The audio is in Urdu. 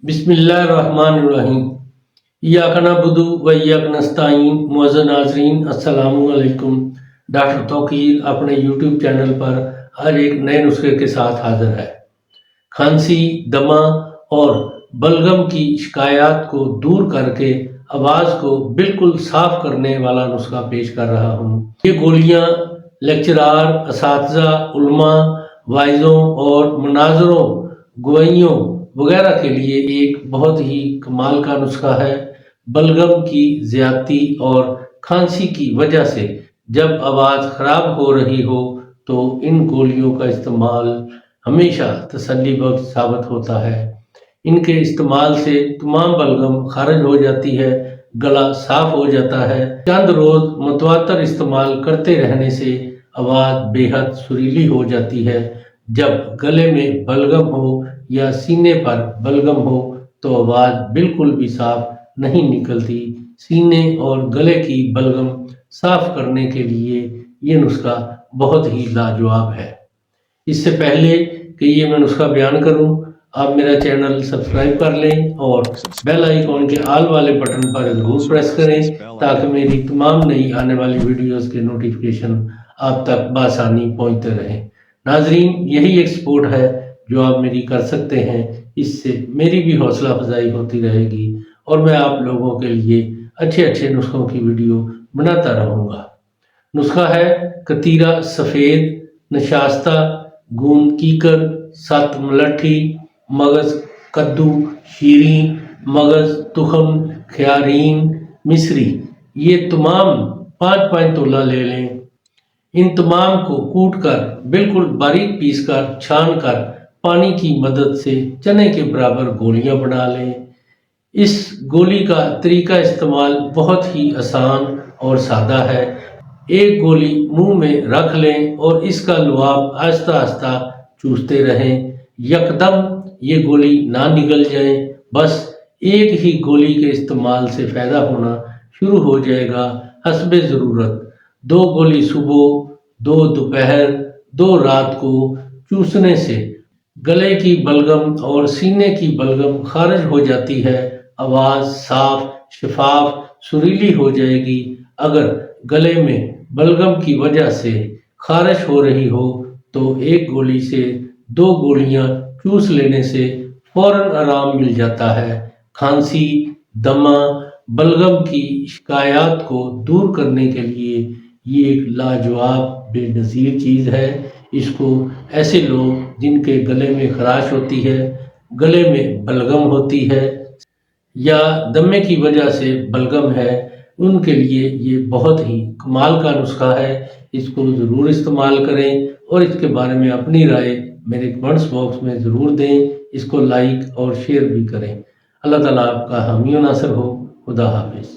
بسم اللہ الرحمن الرحیم۔ ایاک نعبد و ایاک نستعین۔ معزز ناظرین السلام علیکم۔ ڈاکٹر توقیر اپنے یوٹیوب چینل پر آج ایک نئے نسخے کے ساتھ حاضر ہے۔ کھانسی، دمہ اور بلغم کی شکایات کو دور کر کے آواز کو بالکل صاف کرنے والا نسخہ پیش کر رہا ہوں۔ یہ گولیاں لیکچرار، اساتذہ، علماء، وائزوں اور مناظروں، گوئیوں وغیرہ کے لیے ایک بہت ہی کمال کا نسخہ ہے۔ بلغم کی زیادتی اور کھانسی کی وجہ سے جب آواز خراب ہو رہی ہو تو ان گولیوں کا استعمال ہمیشہ تسلی بخش ثابت ہوتا ہے۔ ان کے استعمال سے تمام بلغم خارج ہو جاتی ہے، گلا صاف ہو جاتا ہے۔ چند روز متواتر استعمال کرتے رہنے سے آواز بے حد سریلی ہو جاتی ہے۔ جب گلے میں بلغم ہو یا سینے پر بلغم ہو تو آواز بالکل بھی صاف نہیں نکلتی۔ سینے اور گلے کی بلغم صاف کرنے کے لیے یہ نسخہ بہت ہی لاجواب ہے۔ اس سے پہلے کہ یہ میں نسخہ بیان کروں، آپ میرا چینل سبسکرائب کر لیں اور بیل آئیکن کے آل والے بٹن پر ضرور پریس کریں تاکہ میری تمام نئی آنے والی ویڈیوز کے نوٹیفیکیشن آپ تک بآسانی پہنچتے رہیں۔ ناظرین، یہی ایک سپورٹ ہے جو آپ میری کر سکتے ہیں۔ اس سے میری بھی حوصلہ افزائی ہوتی رہے گی اور میں آپ لوگوں کے لیے اچھے نسخوں کی ویڈیو بناتا رہوں گا۔ نسخہ ہے کتیرا سفید، نشاستہ، گوند کیکر، 7 ملٹھی، مغز کدو، شیریں، مغز تخم، خیارین، مصری۔ یہ تمام 5 تولہ لے لیں۔ ان تمام کو کوٹ کر بالکل باریک پیس کر چھان کر پانی کی مدد سے چنے کے برابر گولیاں بنا لیں۔ اس گولی کا طریقہ استعمال بہت ہی آسان اور سادہ ہے۔ ایک گولی منہ میں رکھ لیں اور اس کا لعاب آہستہ آہستہ چوستے رہیں۔ یکدم یہ گولی نہ نگل جائیں، بس ایک ہی گولی کے استعمال سے فائدہ ہونا شروع ہو جائے گا حسب ضرورت۔ 2 گولی صبح، 2 دوپہر، 2 رات کو چوسنے سے گلے کی بلغم اور سینے کی بلغم خارج ہو جاتی ہے۔ آواز صاف، شفاف، سریلی ہو جائے گی۔ اگر گلے میں بلغم کی وجہ سے خارش ہو رہی ہو تو ایک گولی سے 2 گولیاں چوس لینے سے فوراً آرام مل جاتا ہے۔ کھانسی، دمہ، بلغم کی شکایات کو دور کرنے کے لیے یہ ایک لاجواب بے نظیر چیز ہے۔ اس کو ایسے لوگ جن کے گلے میں خراش ہوتی ہے، گلے میں بلغم ہوتی ہے یا دمے کی وجہ سے بلغم ہے، ان کے لیے یہ بہت ہی کمال کا نسخہ ہے۔ اس کو ضرور استعمال کریں اور اس کے بارے میں اپنی رائے میرے کمنٹس باکس میں ضرور دیں۔ اس کو لائک اور شیئر بھی کریں۔ اللہ تعالیٰ آپ کا حامی و ناصر ہو۔ خدا حافظ۔